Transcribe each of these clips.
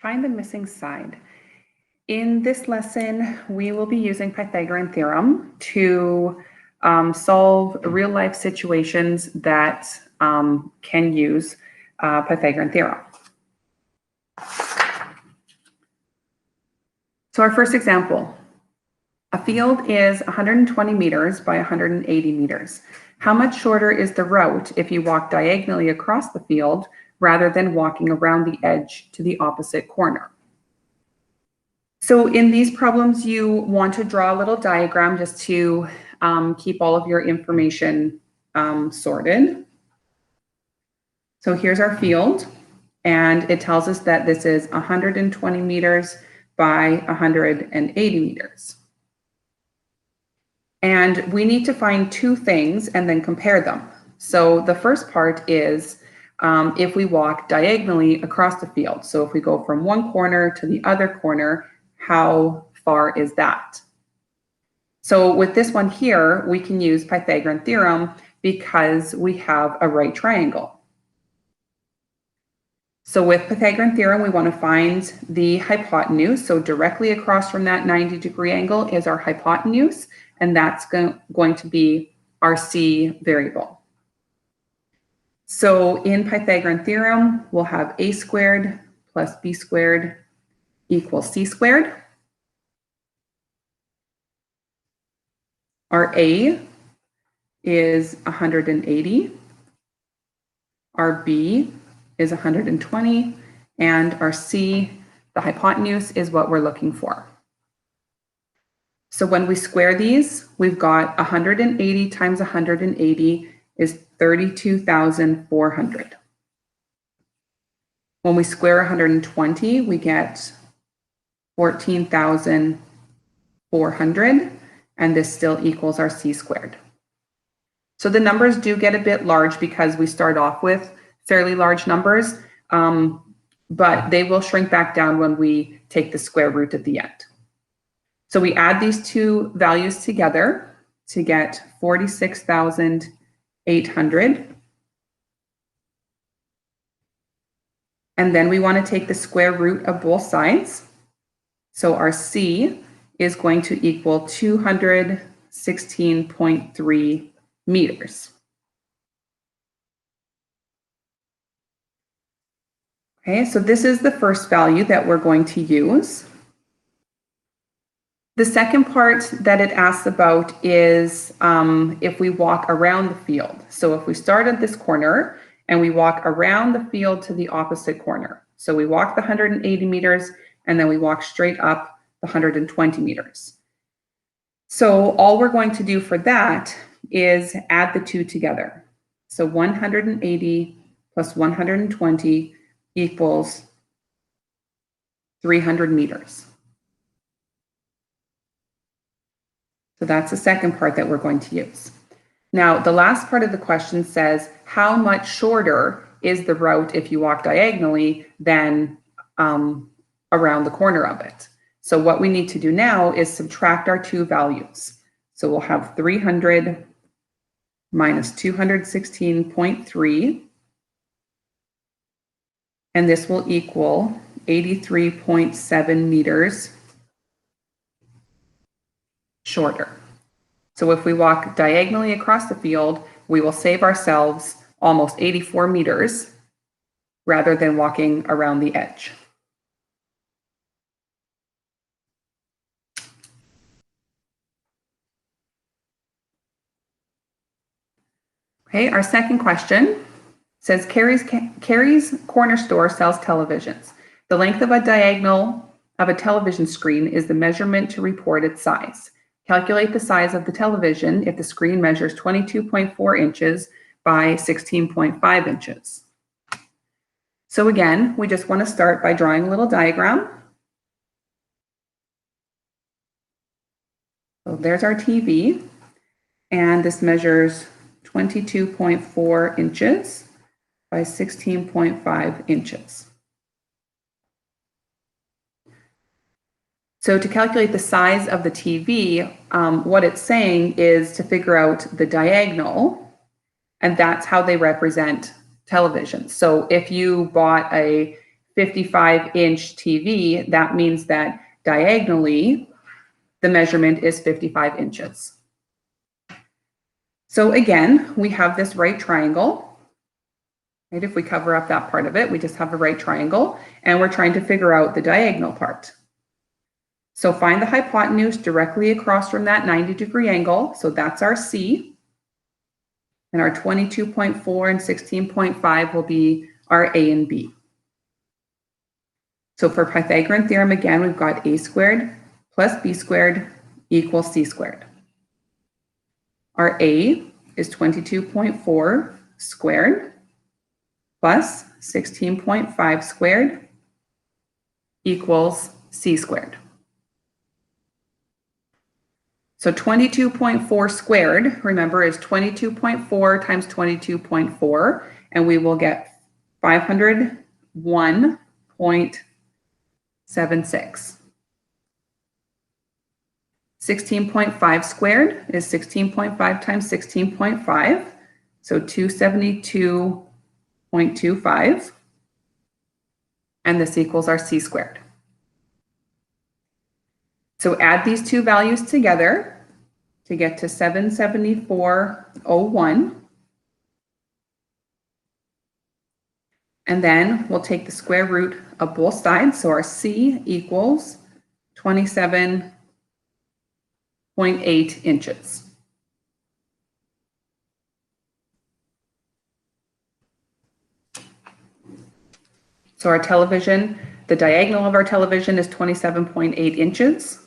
Find the missing side. In this lesson, we will be using Pythagorean Theorem to solve real-life situations that can use Pythagorean Theorem. So our first example, a field is 120 meters by 180 meters. How much shorter is the route if you walk diagonally across the field rather than walking around the edge to the opposite corner? So in these problems, you want to draw a little diagram just to keep all of your information sorted. So here's our field, and it tells us that this is 120 meters by 180 meters. And we need to find two things and then compare them. So the first part is if we walk diagonally across the field. So if we go from one corner to the other corner, how far is that? So with this one here, we can use Pythagorean theorem because we have a right triangle. So with Pythagorean theorem, we want to find the hypotenuse. So directly across from that 90-degree angle is our hypotenuse, and that's going to be our c variable. So in Pythagorean theorem, we'll have a squared plus b squared equals c squared. Our a is 180, our b is 120, and our c, the hypotenuse, is what we're looking for. So when we square these, we've got 180 times 180 is 32,400. When we square 120, we get 14,400, and this still equals our c squared. So the numbers do get a bit large because we start off with fairly large numbers, but they will shrink back down when we take the square root at the end. So we add these two values together to get 46,800. And then we want to take the square root of both sides. So our c is going to equal 216.3 meters. Okay, so this is the first value that we're going to use. The second part that it asks about is if we walk around the field. So if we start at this corner and we walk around the field to the opposite corner. So we walk the 180 meters and then we walk straight up the 120 meters. So all we're going to do for that is add the two together. So 180 plus 120 equals 300 meters. So that's the second part that we're going to use. Now, the last part of the question says, how much shorter is the route if you walk diagonally than around the corner of it? So what we need to do now is subtract our two values. So we'll have 300 minus 216.3, and this will equal 83.7 meters shorter. So if we walk diagonally across the field, we will save ourselves almost 84 meters rather than walking around the edge. Okay, our second question says Carrie's corner store sells televisions. The length of a diagonal of a television screen is the measurement to report its size. Calculate the size of the television if the screen measures 22.4 inches by 16.5 inches. So again, we just want to start by drawing a little diagram. So there's our TV, and this measures 22.4 inches by 16.5 inches. So to calculate the size of the TV, what it's saying is to figure out the diagonal, and that's how they represent television. So if you bought a 55-inch TV, that means that diagonally, the measurement is 55 inches. So again, we have this right triangle, right? If we cover up that part of it, we just have a right triangle, and we're trying to figure out the diagonal part. So find the hypotenuse directly across from that 90-degree angle. So that's our C. And our 22.4 and 16.5 will be our A and B. So for Pythagorean theorem, again, we've got A squared plus B squared equals C squared. Our A is 22.4 squared plus 16.5 squared equals C squared. So 22.4 squared, remember, is 22.4 times 22.4, and we will get 501.76. 16.5 squared is 16.5 times 16.5, so 272.25, and this equals our C squared. So add these two values together to get to 774.01. And then we'll take the square root of both sides. So our C equals 27.8 inches. So our television, the diagonal of our television is 27.8 inches.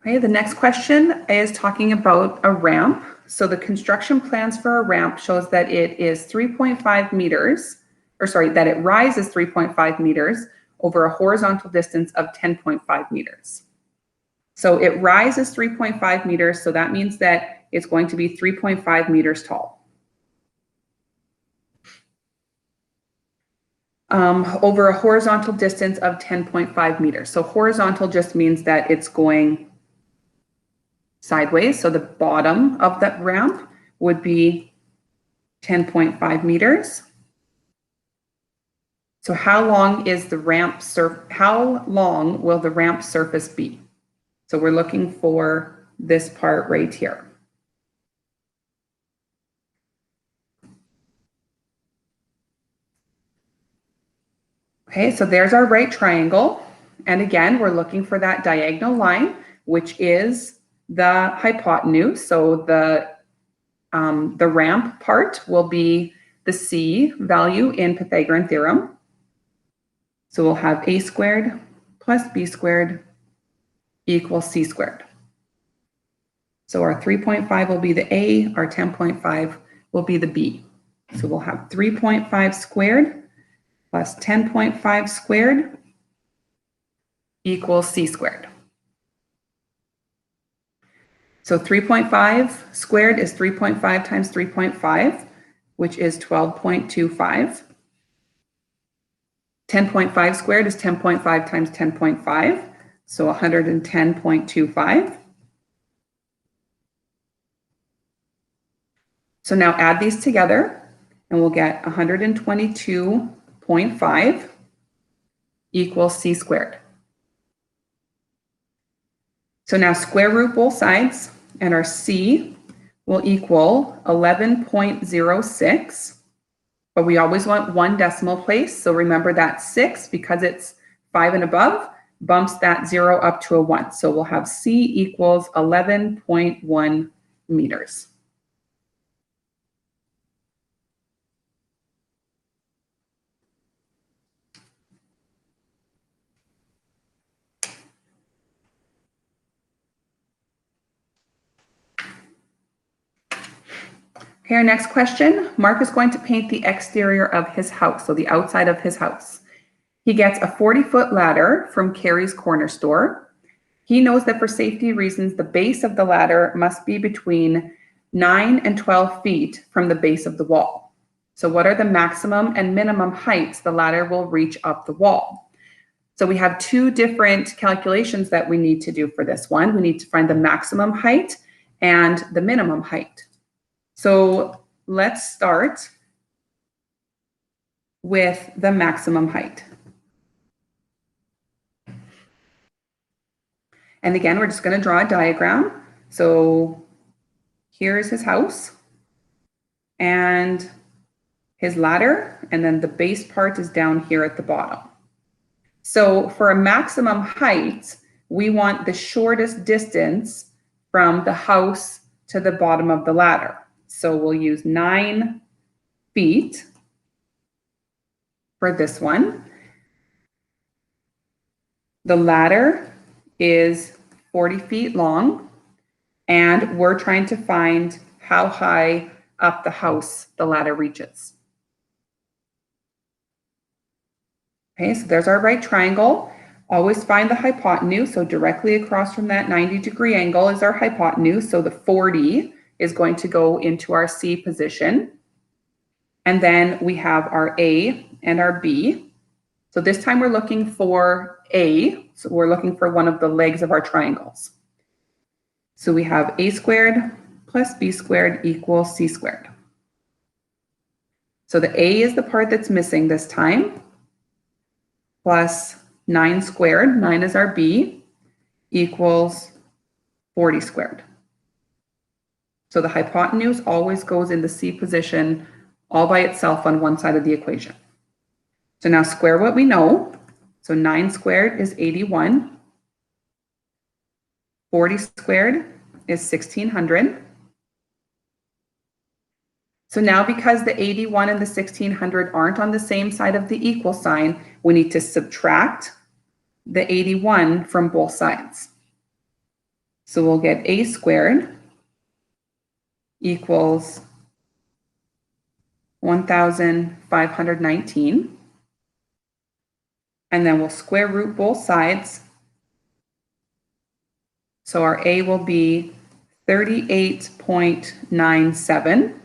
Okay, the next question is talking about a ramp. So the construction plans for a ramp shows that it is 3.5 meters, or sorry, that it rises 3.5 meters over a horizontal distance of 10.5 meters. So it rises 3.5 meters, so that means that it's going to be 3.5 meters tall. Over a horizontal distance of 10.5 meters. So horizontal just means that it's going sideways. So the bottom of that ramp would be 10.5 meters. So how long is the ramp how long will the ramp surface be? So we're looking for this part right here. Okay, so there's our right triangle. And again, we're looking for that diagonal line, which is the hypotenuse. So the ramp part will be the C value in Pythagorean theorem. So we'll have A squared plus B squared equals C squared. So our 3.5 will be the A, our 10.5 will be the B. So we'll have 3.5 squared plus 10.5 squared equals C squared. So 3.5 squared is 3.5 times 3.5, which is 12.25. 10.5 squared is 10.5 times 10.5, so 110.25. So now add these together, and we'll get 122.5 equals C squared. So now square root both sides, and our C will equal 11.06, but we always want one decimal place. So remember that 6, because it's 5 and above, bumps that 0 up to a 1. So we'll have C equals 11.1 meters. Okay, our next question. Mark is going to paint the exterior of his house, so the outside of his house. He gets a 40-foot ladder from Carrie's corner store. He knows that for safety reasons, the base of the ladder must be between 9 and 12 feet from the base of the wall. So what are the maximum and minimum heights the ladder will reach up the wall? So we have two different calculations that we need to do for this one. We need to find the maximum height and the minimum height. So let's start with the maximum height. And again, we're just going to draw a diagram. So here's his house and his ladder, and then the base part is down here at the bottom. So for a maximum height, we want the shortest distance from the house to the bottom of the ladder. So we'll use 9 feet for this one. The ladder is 40 feet long, and we're trying to find how high up the house the ladder reaches. Okay, so there's our right triangle. Always find the hypotenuse. So directly across from that 90-degree angle is our hypotenuse. So the 40 is going to go into our C position. And then we have our A and our B. So this time we're looking for A. So we're looking for one of the legs of our triangles. So we have A squared plus B squared equals C squared. So the A is the part that's missing this time, plus 9 squared, 9 is our B, equals 40 squared. So the hypotenuse always goes in the C position all by itself on one side of the equation. So now square what we know. So 9 squared is 81. 40 squared is 1600. So now because the 81 and the 1600 aren't on the same side of the equal sign, we need to subtract the 81 from both sides. So we'll get A squared equals 1,519. And then we'll square root both sides. So our A will be 38.97.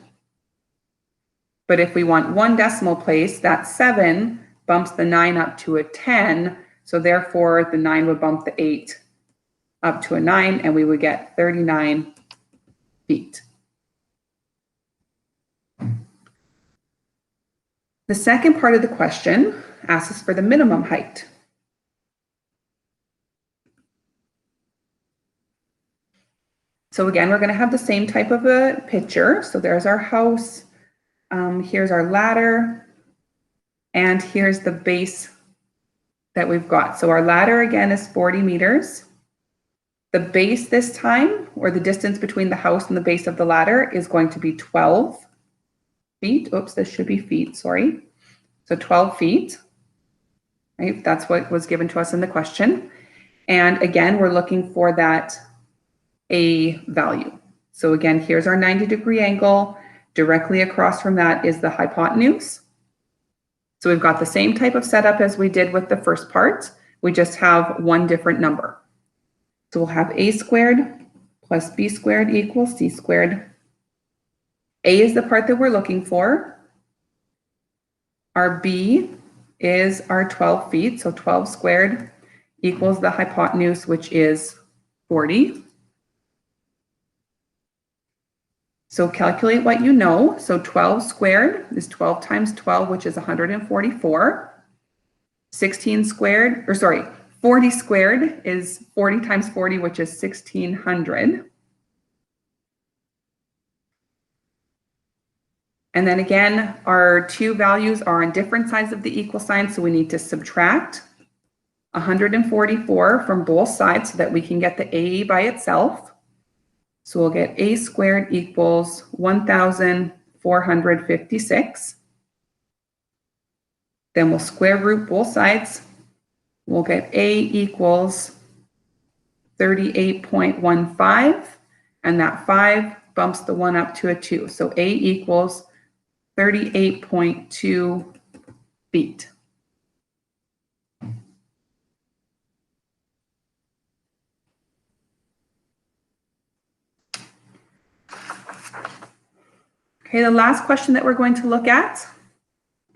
But if we want one decimal place, that 7 bumps the 9 up to a 10. So therefore, the 9 would bump the 8 up to a 9, and we would get 39 feet. The second part of the question asks us for the minimum height. So again, we're going to have the same type of a picture. So there's our house. Here's our ladder, and here's the base that we've got. So our ladder again is 40 meters. The base this time, or the distance between the house and the base of the ladder, is going to be 12 feet. Oops, this should be feet, sorry. So 12 feet, right? That's what was given to us in the question. And again, we're looking for that A value. So again, here's our 90-degree angle. Directly across from that is the hypotenuse. So we've got the same type of setup as we did with the first part. We just have one different number. So we'll have A squared plus B squared equals C squared. A is the part that we're looking for. Our B is our 12 feet. So 12 squared equals the hypotenuse, which is 40. So calculate what you know. So 12 squared is 12 times 12, which is 144. 40 squared is 40 times 40, which is 1600. And then again, our two values are on different sides of the equal sign, so we need to subtract 144 from both sides so that we can get the A by itself. So we'll get A squared equals 1,456. Then we'll square root both sides. We'll get A equals 38.15, and that 5 bumps the 1 up to a 2. So A equals 38.2 feet. Okay, the last question that we're going to look at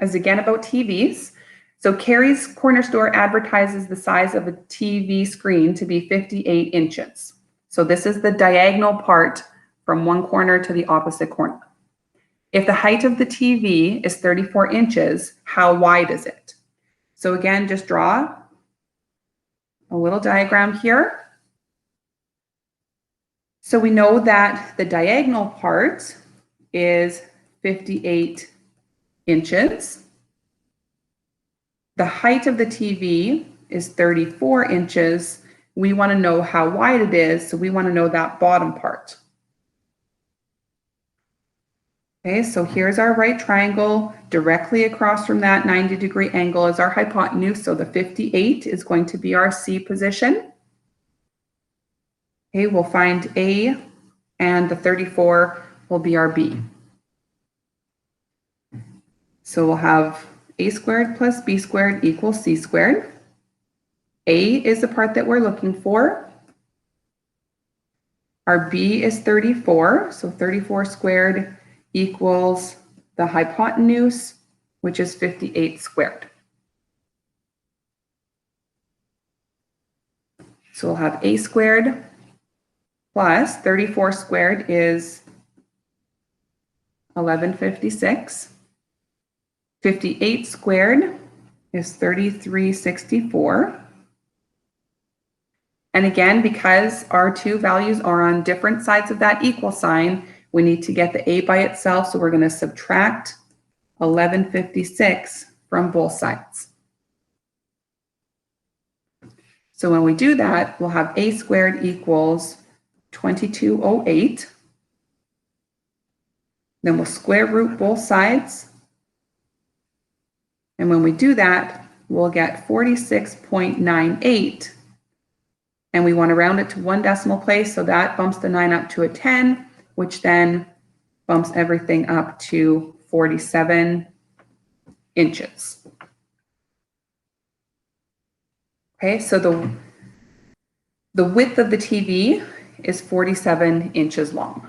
is again about TVs. So Carrie's corner store advertises the size of a TV screen to be 58 inches. So this is the diagonal part from one corner to the opposite corner. If the height of the TV is 34 inches, how wide is it? So again, just draw a little diagram here. So we know that the diagonal part is 58 inches. The height of the TV is 34 inches. We want to know how wide it is, so we want to know that bottom part. Okay, so here's our right triangle. Directly across from that 90-degree angle is our hypotenuse, so the 58 is going to be our C position. Okay, we'll find A, and the 34 will be our B. So we'll have A squared plus B squared equals C squared. A is the part that we're looking for. Our B is 34, so 34 squared equals the hypotenuse, which is 58 squared. So we'll have A squared plus 34 squared is 1156. 58 squared is 3364. And again, because our two values are on different sides of that equal sign, we need to get the A by itself, so we're going to subtract 1156 from both sides. So when we do that, we'll have A squared equals 2208. Then we'll square root both sides. And when we do that, we'll get 46.98. And we want to round it to one decimal place, so that bumps the 9 up to a 10, which then bumps everything up to 47 inches. Okay, so the width of the TV is 47 inches long.